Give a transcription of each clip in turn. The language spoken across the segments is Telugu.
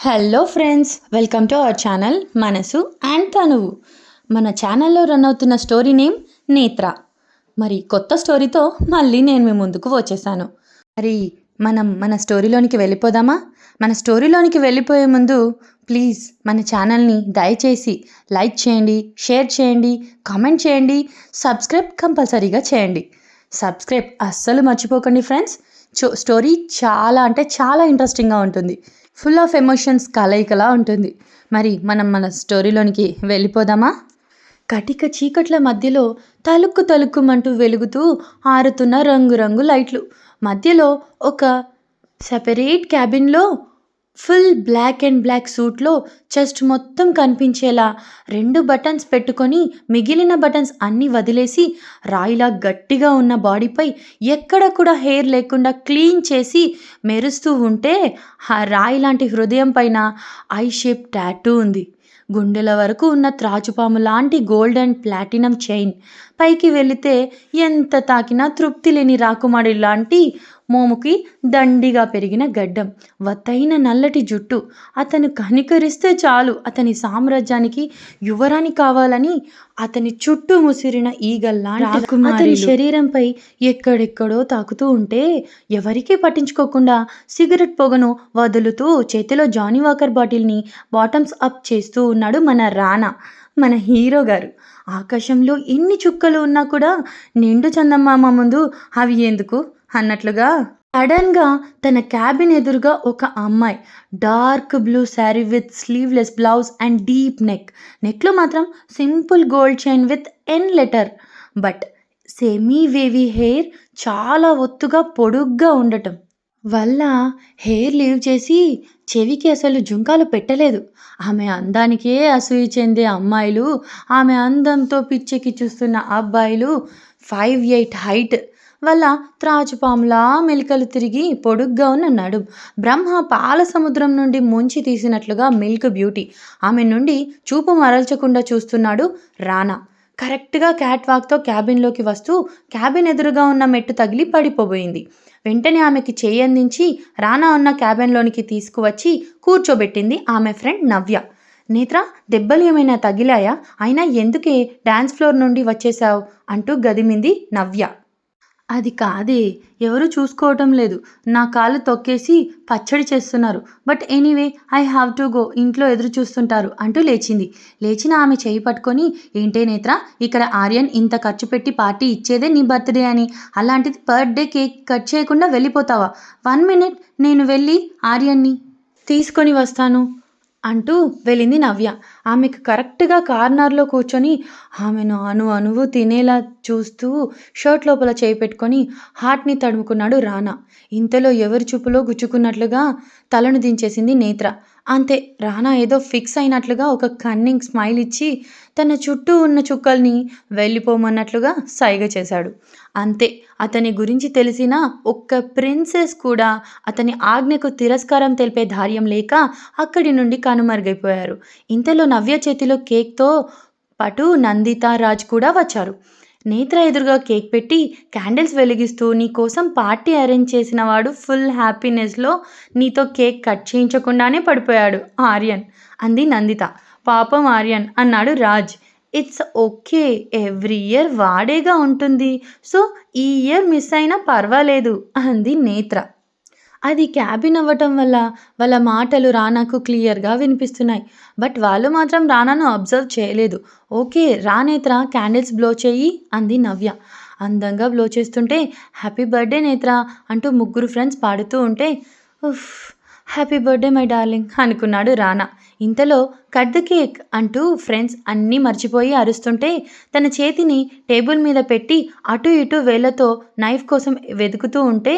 Hello friends, welcome to our channel మనసు అండ్ తనువు. మన ఛానల్లో రన్ అవుతున్న స్టోరీ నేమ్ నేత్ర. మరి కొత్త స్టోరీతో మళ్ళీ నేను మీ ముందుకు వచ్చేసాను. మరి మన స్టోరీలోనికి వెళ్ళిపోదామా? మన స్టోరీలోనికి వెళ్ళిపోయే ముందు ప్లీజ్ మన ఛానల్ని దయచేసి లైక్ చేయండి, షేర్ చేయండి, కామెంట్ చేయండి, సబ్స్క్రైబ్ కంపల్సరీగా చేయండి. సబ్స్క్రైబ్ అస్సలు మర్చిపోకండి ఫ్రెండ్స్. స్టోరీ చాలా అంటే చాలా ఇంట్రెస్టింగ్గా ఉంటుంది. ఫుల్ ఆఫ్ ఎమోషన్స్ కలయికలా ఉంటుంది. మరి మన స్టోరీలోనికి వెళ్ళిపోదామా? కటిక చీకట్ల మధ్యలో తలుక్కు తలుక్కుమంటూ వెలుగుతూ ఆరుతున్న రంగురంగు లైట్లు మధ్యలో ఒక సెపరేట్ క్యాబిన్లో ఫుల్ బ్లాక్ అండ్ బ్లాక్ సూట్లో చెస్ట్ మొత్తం కనిపించేలా 2 బటన్స్ పెట్టుకొని మిగిలిన బటన్స్ అన్నీ వదిలేసి రాయిలా గట్టిగా ఉన్న బాడీపై ఎక్కడ కూడా హెయిర్ లేకుండా క్లీన్ చేసి మెరుస్తూ ఉంటే ఆ రాయి లాంటి హృదయం పైన ఐ షేప్ టాటూ ఉంది. గుండెల వరకు ఉన్న త్రాచుపాము లాంటి గోల్డ్ అండ్ ప్లాటినం చైన్, పైకి వెళితే ఎంత తాకినా తృప్తి లేని రాకుమాడి లాంటి మోముకి దండిగా పెరిగిన గడ్డం, వత్తైన నల్లటి జుట్టు. అతను కనికరిస్తే చాలు అతని సామ్రాజ్యానికి యువరాణి కావాలని అతని చుట్టూ ముసిరిన ఈగల్లాంటి అతని శరీరంపై ఎక్కడెక్కడో తాకుతూ ఉంటే ఎవరికీ పట్టించుకోకుండా సిగరెట్ పొగను వదులుతూ చేతిలో జానీ వాకర్ బాటిల్ని బాటమ్స్ అప్ చేస్తూ ఉన్నాడు మన రానా, మన హీరో గారు. ఆకాశంలో ఎన్ని చుక్కలు ఉన్నా కూడా నిండు చందమామ ముందు అవి ఎందుకు అన్నట్లుగా సడన్గా తన క్యాబిన్ ఎదురుగా ఒక అమ్మాయి, dark blue sari with sleeveless blouse and deep నెక్లో మాత్రం simple gold chain with N letter, but semi wavy hair, చాలా ఒత్తుగా పొడుగ్గా ఉండటం వల్ల హెయిర్ లీవ్ చేసి చెవికి అసలు జుంకాలు పెట్టలేదు. ఆమె అందానికే అసూయ చెందే అమ్మాయిలు, ఆమె అందంతో పిచ్చెక్కి చూస్తున్న అబ్బాయిలు 5'8" హైట్ వల్ల త్రాచుపాములా మెలికలు తిరిగి పొడుగ్గా ఉన్న నడుం, బ్రహ్మ పాల సముద్రం నుండి ముంచి తీసినట్లుగా మిల్క్ బ్యూటీ. ఆమె నుండి చూపు మరల్చకుండా చూస్తున్నాడు రానా. కరెక్ట్గా క్యాట్ వాక్తో క్యాబిన్లోకి వస్తూ క్యాబిన్ ఎదురుగా ఉన్న మెట్టు తగిలి పడిపోబోయింది. వెంటనే ఆమెకి చేయి అందించి రానా ఉన్న క్యాబిన్లోనికి తీసుకువచ్చి కూర్చోబెట్టింది ఆమె ఫ్రెండ్ నవ్య. నేత్ర, దెబ్బలు ఏమైనా తగిలాయా? అయినా ఎందుకే డాన్స్ ఫ్లోర్ నుండి వచ్చేసావు అంటూ గదిమింది నవ్య. అది కాదే, ఎవరు చూసుకోవటం లేదు, నా కాళ్ళు తొక్కేసి పచ్చడి చేస్తున్నారు, but anyway I have to go, ఇంట్లో ఎదురు చూస్తుంటారు అంటూ లేచిన ఆమె చేయి పట్టుకొని, ఏంటే నేత్ర, ఇక్కడ ఆర్యన్ ఇంత ఖర్చు పెట్టి పార్టీ ఇచ్చేదే నీ బర్త్డే అని, అలాంటిది బర్త్డే కేక్ కట్ చేయకుండా వెళ్ళిపోతావా? 1 minute, నేను వెళ్ళి ఆర్యన్ని తీసుకొని వస్తాను అంటూ వెళ్ళింది నవ్య. ఆమెకు కరెక్ట్గా కార్నర్లో కూర్చొని ఆమెను అణువు తినేలా చూస్తూ షర్ట్ లోపల చేయి పెట్టుకొని హార్ట్ని తడుముకున్నాడు రానా. ఇంతలో ఎవరి చూపులో గుచ్చుకున్నట్లుగా తలను దించేసింది నేత్ర. అంతే, రానా ఏదో ఫిక్స్ అయినట్లుగా ఒక కన్నింగ్ స్మైల్ ఇచ్చి తన చుట్టూ ఉన్న చుక్కల్ని వెళ్ళిపోమన్నట్లుగా సైగ చేశాడు. అంతే, అతని గురించి తెలిసిన ఒక్క ప్రిన్సెస్ కూడా అతని ఆజ్ఞకు తిరస్కారం తెలిపే ధైర్యం లేక అక్కడి నుండి కనుమరుగైపోయారు. ఇంతలో నవ్య చేతిలో కేక్తో పాటు నందిత, రాజ్ కూడా వచ్చారు. నేత్ర ఎదురుగా కేక్ పెట్టి క్యాండిల్స్ వెలిగిస్తూ, నీ కోసం పార్టీ అరేంజ్ చేసిన వాడు ఫుల్ హ్యాపీనెస్లో నీతో కేక్ కట్ చేయించకుండానే పడిపోయాడు ఆర్యన్ అంది నందిత. పాపం ఆర్యన్ అన్నాడు Raj. It's okay, every year వాడేగా ఉంటుంది, సో ఈ ఇయర్ మిస్ అయినా పర్వాలేదు అంది నేత్ర. అది క్యాబిన్ అవ్వటం వల్ల వాళ్ళ మాటలు రానాకు క్లియర్గా వినిపిస్తున్నాయి, బట్ వాళ్ళు మాత్రం రానాను అబ్జర్వ్ చేయలేదు. ఓకే రా నేత్ర, క్యాండిల్స్ బ్లో చేయి అంది నవ్య. అందంగా బ్లో చేస్తుంటే హ్యాపీ బర్త్డే నేత్ర అంటూ ముగ్గురు ఫ్రెండ్స్ పాడుతూ ఉంటే, ఉఫ్, హ్యాపీ బర్త్డే మై డార్లింగ్ అనుకున్నాడు రానా. ఇంతలో కట్ ద కేక్ అంటూ ఫ్రెండ్స్ అన్నీ మర్చిపోయి అరుస్తుంటే తన చేతిని టేబుల్ మీద పెట్టి అటు ఇటు వేళ్లతో నైఫ్ కోసం వెతుకుతూ ఉంటే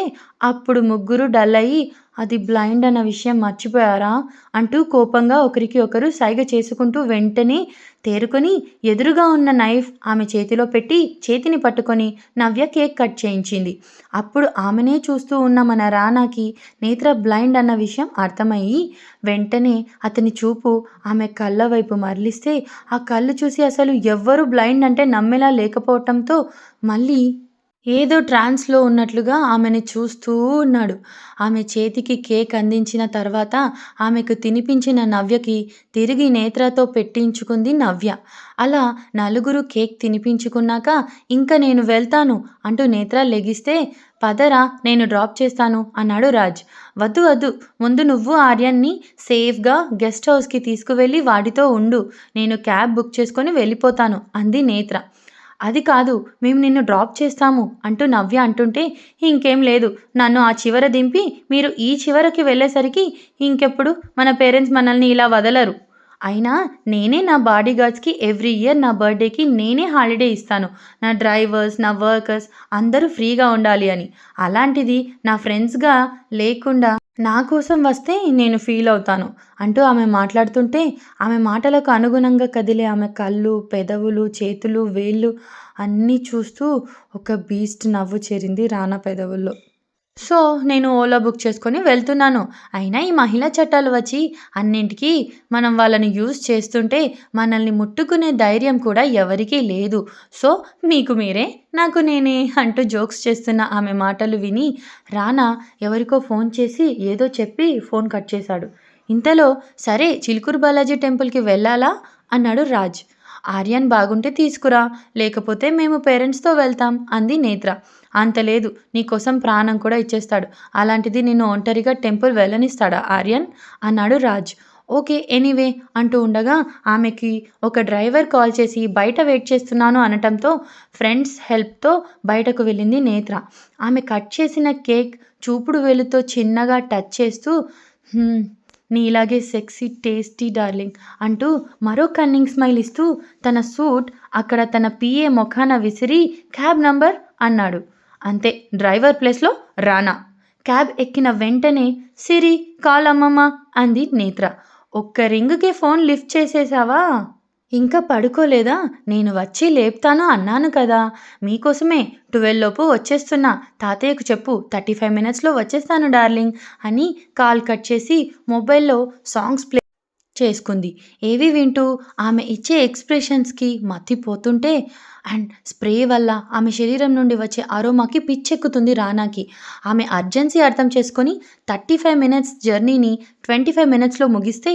అప్పుడు ముగ్గురు డల్ అయ్యి, అది బ్లైండ్ అన్న విషయం మర్చిపోయారా అంటూ కోపంగా ఒకరికి ఒకరు సైగ చేసుకుంటూ వెంటనే తేరుకొని ఎదురుగా ఉన్న నైఫ్ ఆమె చేతిలో పెట్టి చేతిని పట్టుకొని నవ్య కేక్ కట్ చేయించింది. అప్పుడు ఆమెనే చూస్తూ ఉన్న మన రానాకి నేత్ర బ్లైండ్ అన్న విషయం అర్థమయ్యి వెంటనే అతని చూపు ఆమె కళ్ళ వైపు మరలిస్తే ఆ కళ్ళు చూసి అసలు ఎవ్వరూ బ్లైండ్ అంటే నమ్మేలా లేకపోవటంతో మళ్ళీ ఏదో ట్రాన్స్‌లో ఉన్నట్లుగా ఆమెని చూస్తూ ఉన్నాడు. ఆమె చేతికి కేక్ అందించిన తర్వాత ఆమెకు తినిపించిన నవ్యకి తిరిగి నేత్రతో పెట్టించుకుంది నవ్య. అలా నలుగురు కేక్ తినిపించుకున్నాక "ఇంక నేను వెళ్తాను" అంటూ నేత్ర లెగిస్తే "పదరా నేను డ్రాప్ చేస్తాను" అన్నాడు రాజ్. "వద్దు వద్దు, ముందు నువ్వు ఆర్యన్‌ని సేఫ్‌గా గెస్ట్ హౌస్‌కి తీసుకువెళ్ళి వాడితో ఉండు. నేను క్యాబ్ బుక్ చేసుకొని వెళ్ళిపోతాను" అంది నేత్ర. "అది కాదు, మేము నిన్ను డ్రాప్ చేస్తాము" అంటూ నవ్య అంటుంటే "ఇంకేం లేదు, నన్ను ఆ చివర దింపి మీరు ఈ చివరకి వెళ్ళేసరికి ఇంకెప్పుడు మన పేరెంట్స్ మనల్ని ఇలా వదలరు. అయినా నేనే నా బాడీగార్డ్స్‌కి ఎవ్రీ ఇయర్ నా బర్త్‌డేకి నేనే హాలిడే ఇస్తాను. నా డ్రైవర్స్, నా వర్కర్స్ అందరూ ఫ్రీగా ఉండాలి అని. అలాంటిది నా ఫ్రెండ్స్‌గా లేకుండా నా కోసం వస్తే నేను ఫీల్ అవుతాను" అంటూ ఆమె మాట్లాడుతుంటే ఆమె మాటలకు అనుగుణంగా కదిలే ఆమె కళ్ళు, పెదవులు, చేతులు, వేళ్ళు అన్నీ చూస్తూ ఒక బీస్ట్ నవ్వు చేరింది రానా పెదవుల్లో. "సో, నేను ఓలా బుక్ చేసుకొని వెళ్తున్నాను. అయినా ఈ మహిళా చట్టాలు వచ్చి అన్నింటికి మనం వాళ్ళని యూజ్ చేస్తుంటే మనల్ని ముట్టుకునే ధైర్యం కూడా ఎవరికీ లేదు. సో, మీకు మీరే, నాకు నేనే" అంటూ జోక్స్ చేస్తున్న ఆమె మాటలు విని రానా ఎవరికో ఫోన్ చేసి ఏదో చెప్పి ఫోన్ కట్ చేశాడు. ఇంతలో "సరే, చిలుకూరు బాలాజీ టెంపుల్‌కి వెళ్ళాలా?" అన్నాడు రాజ్. "ఆర్యన్ బాగుంటే తీసుకురా, లేకపోతే మేము పేరెంట్స్‌తో వెళ్తాం" అంది నేత్ర. "అంత లేదు, నీకోసం ప్రాణం కూడా ఇచ్చేస్తాడు. అలాంటిది నిన్ను ఒంటరిగా టెంపుల్ వెళ్ళనిస్తాడా ఆర్యన్" అన్నాడు రాజ్. "ఓకే, ఎనీవే" అంటూ ఉండగా ఆమెకి ఒక డ్రైవర్ కాల్ చేసి బయట వెయిట్ చేస్తున్నాను అనటంతో ఫ్రెండ్స్ హెల్ప్‌తో బయటకు వెళ్ళింది నేత్ర. ఆమె కట్ చేసిన కేక్ చూపుడు వేలుతో చిన్నగా టచ్ చేస్తూ "హ్మ్, నీలాగే సెక్సీ టేస్టీ డార్లింగ్" అంటూ మరో కన్నింగ్ స్మైల్ ఇస్తూ తన సూట్ అక్కడ తన పిఏ మొఖాన విసిరి "క్యాబ్ నంబర్" అన్నాడు. అంతే, డ్రైవర్ ప్లేస్‌లో రానా. క్యాబ్ ఎక్కిన వెంటనే "సిరి, కాల్ అమ్మమ్మ" అంది నేత్ర. "ఒక్క రింగ్‌కే ఫోన్ లిఫ్ట్ చేసేశావా? ఇంకా పడుకోలేదా? నేను వచ్చి లేపుతాను అన్నాను కదా! మీకోసమే 12 లోపు వచ్చేస్తున్నా. తాతయ్యకు చెప్పు 35 మినిట్స్‌లో వచ్చేస్తాను డార్లింగ్" అని కాల్ కట్ చేసి మొబైల్‌లో సాంగ్స్ ప్లే చేసుకుంది. ఏవి వింటూ ఆమె ఇచ్చే ఎక్స్‌ప్రెషన్స్‌కి మతిపోతుంటే అండ్ స్ప్రే వల్ల ఆమె శరీరం నుండి వచ్చే అరోమాకి పిచ్చెక్కుతుంది రానాకి. ఆమె అర్జెన్సీ అర్థం చేసుకొని 35 మినిట్స్ జర్నీని 25 మినిట్స్‌లో ముగిస్తే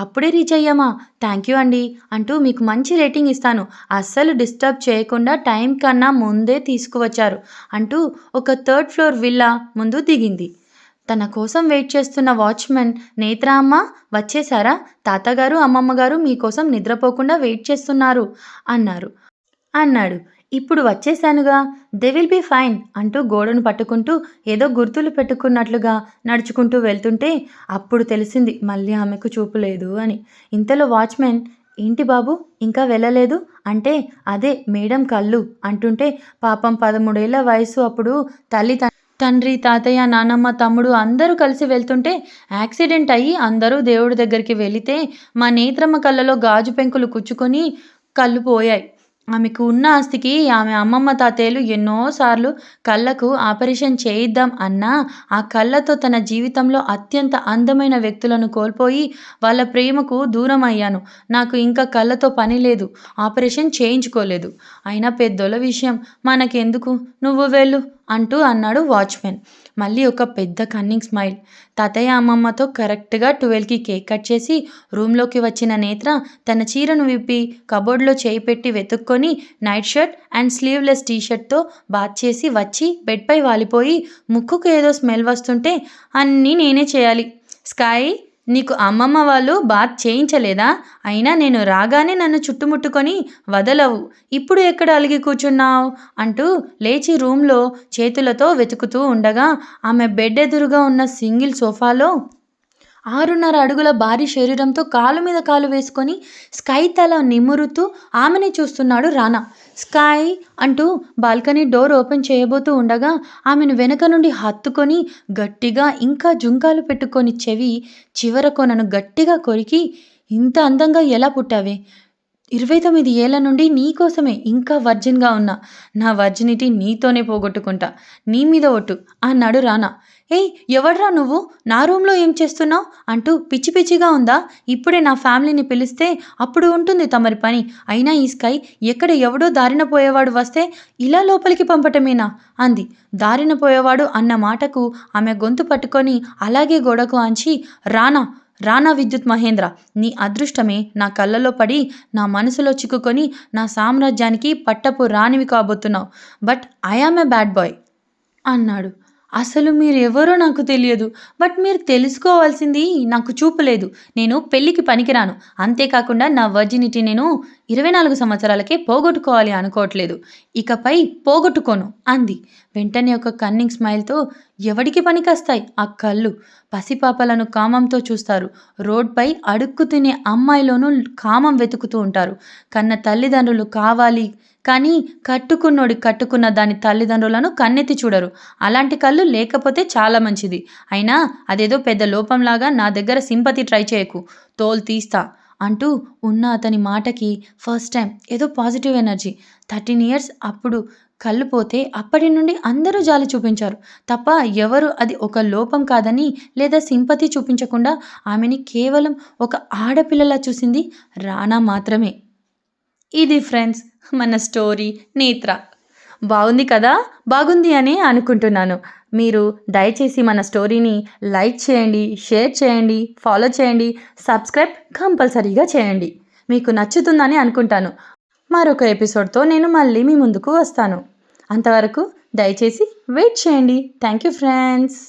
"అప్పుడే రీచ్ అయ్యామా? థ్యాంక్ యూ అండి" అంటూ "మీకు మంచి రేటింగ్ ఇస్తాను. అస్సలు డిస్టర్బ్ చేయకుండా టైం కన్నా ముందే తీసుకువచ్చారు" అంటూ ఒక థర్డ్ ఫ్లోర్ విల్లా ముందు దిగింది. తన కోసం వెయిట్ చేస్తున్న వాచ్‌మెన్ "నేత్రా అమ్మా, వచ్చేశారా? తాతగారు, అమ్మమ్మగారు మీకోసం నిద్రపోకుండా వెయిట్ చేస్తున్నారు" అన్నారు. అన్నాడు. "ఇప్పుడు వచ్చేశానుగా, దే విల్ బీ ఫైన్" అంటూ గోడను పట్టుకుంటూ ఏదో గుర్తులు పెట్టుకున్నట్లుగా నడుచుకుంటూ వెళ్తుంటే అప్పుడు తెలిసింది మళ్ళీ ఆమెకు చూపు లేదు అని. ఇంతలో వాచ్‌మెన్ "ఏంటి బాబు, ఇంకా వెళ్ళలేదు" అంటే "అదే మేడం కళ్ళు" అంటుంటే పాపం 13 ఏళ్ల వయసు అప్పుడు తల్లి తండ్రి, తాతయ్య, నానమ్మ, తమ్ముడు అందరూ కలిసి వెళ్తుంటే యాక్సిడెంట్ అయ్యి అందరూ దేవుడి దగ్గరికి వెళితే మా నేత్రమ్మ కళ్ళలో గాజు పెంకులు కుచ్చుకొని కళ్ళు పోయాయి. ఆమెకు ఉన్న ఆస్తికి ఆమె అమ్మమ్మ, తాతయ్యలు ఎన్నోసార్లు కళ్ళకు ఆపరేషన్ చేయిద్దాం అన్నా ఆ కళ్ళతో తన జీవితంలో అత్యంత అందమైన వ్యక్తులను కోల్పోయి వాళ్ళ ప్రేమకు దూరం అయ్యాను. నాకు ఇంకా కళ్ళతో పని లేదు, ఆపరేషన్ చేయించుకోలేదు. అయినా పెద్దోళ్ళ విషయం మనకెందుకు, నువ్వు వెళ్ళు అంటూ అన్నాడు వాచ్‌మెన్. మళ్ళీ ఒక పెద్ద కన్నింగ్ స్మైల్. తాతయ్య, అమ్మమ్మతో కరెక్ట్‌గా 12కి కేక్ కట్ చేసి రూమ్‌లోకి వచ్చిన నేత్ర తన చీరను విప్పి కబోర్డ్‌లో చేయి పెట్టి వెతుక్కొని night shirt and sleeveless T షర్ట్‌తో బాత్ చేసి వచ్చి బెడ్‌పై వాలిపోయి ముక్కుకు ఏదో స్మెల్ వస్తుంటే "అన్నీ నేనే చేయాలి. స్కై, నీకు అమ్మమ్మ వాళ్ళు బాత్ చేయించలేదా? అయినా నేను రాగానే నన్ను చుట్టుముట్టుకొని వదలవు. ఇప్పుడు ఎక్కడ అలిగి కూర్చున్నావ్" అంటూ లేచి రూమ్‌లో చేతులతో వెతుకుతూ ఉండగా ఆమె బెడ్ ఎదురుగా ఉన్న సింగిల్ సోఫాలో 6.5 అడుగుల భారీ శరీరంతో కాలు మీద కాలు వేసుకొని స్కై తల నిమురుతూ ఆమెనే చూస్తున్నాడు రానా. "స్కై" అంటూ బాల్కనీ డోర్ ఓపెన్ చేయబోతూ ఉండగా ఆమెను వెనక నుండి హత్తుకొని గట్టిగా ఇంకా జుంకాలు పెట్టుకొని చెవి చివర కొనను గట్టిగా కొరికి "ఇంత అందంగా ఎలా పుట్టావే? 29 ఏళ్ల నుండి నీకోసమే ఇంకా వర్జిన్‌గా ఉన్నా. నా వర్జినిటీ నీతోనే పోగొట్టుకుంటా. నీ మీద ఒట్టు అన్నాడు రానా. ఏయ్! ఎవడ్రా నువ్వు? నా రూమ్‌లో ఏం చేస్తున్నావు? అంటూ పిచ్చి పిచ్చిగా ఉందా? ఇప్పుడే నా ఫ్యామిలీని పిలిస్తే అప్పుడు ఉంటుంది తమరి పని. అయినా ఈ స్కై ఎక్కడ ఎవడో దారిన పోయేవాడు వస్తే ఇలా లోపలికి పంపటమేనా? అంది. దారిన పోయేవాడు అన్న మాటకు ఆమె గొంతు పట్టుకొని అలాగే గోడకు ఆంచి రానా! రానా విద్యుత్ మహేంద్ర! నీ అదృష్టమే నా కళ్ళలో పడి నా మనసులో చిక్కుకొని నా సామ్రాజ్యానికి పట్టపు రాణివి కాబోతున్నావు. But I am a bad boy అన్నాడు. అసలు మీరెవరో నాకు తెలియదు. బట్ మీరు తెలుసుకోవాల్సింది నాకు చూపు లేదు. నేను పెళ్ళికి పనికిరాను. అంతేకాకుండా నా వర్జినిటీ నేను 24 సంవత్సరాలకే పోగొట్టుకోవాలి అనుకోవట్లేదు. ఇకపై పోగొట్టుకోను అంది. వెంటనే ఒక కన్నింగ్ స్మైల్తో ఎవడికి పనికొస్తాయి ఆ కళ్ళు? పసిపాపలను కామంతో చూస్తారు. రోడ్పై అడుక్కు తినే అమ్మాయిలోనూ కామం వెతుకుతూ ఉంటారు. కన్న తల్లిదండ్రులు కావాలి కానీ కట్టుకున్న దాని తల్లిదండ్రులను కన్నెత్తి చూడరు. అలాంటి కళ్ళు లేకపోతే చాలా మంచిది. అయినా అదేదో పెద్ద లోపంలాగా నా దగ్గర సింపతి ట్రై చేయకు. తోలు తీస్తా అంటూ ఉన్న అతని మాటకి ఫస్ట్ టైం ఏదో పాజిటివ్ ఎనర్జీ. 13 ఇయర్స్ అప్పుడు కళ్ళు పోతే అప్పటి నుండి అందరూ జాలి చూపించారు తప్ప ఎవరు అది ఒక లోపం కాదని లేదా సింపతి చూపించకుండా ఆమెని కేవలం ఒక ఆడపిల్లలా చూసింది రానా మాత్రమే. ఇది ఫ్రెండ్స్ మన స్టోరీ 'నేత్ర'. బాగుంది కదా! బాగుంది అని అనుకుంటున్నాను. మీరు దయచేసి మన స్టోరీని లైక్ చేయండి, షేర్ చేయండి, ఫాలో చేయండి, సబ్స్క్రైబ్ కంపల్సరీగా చేయండి. మీకు నచ్చుతుందని అనుకుంటాను. మరొక ఎపిసోడ్‌తో నేను మళ్ళీ మీ ముందుకు వస్తాను. అంతవరకు దయచేసి వెయిట్ చేయండి. Thank you friends.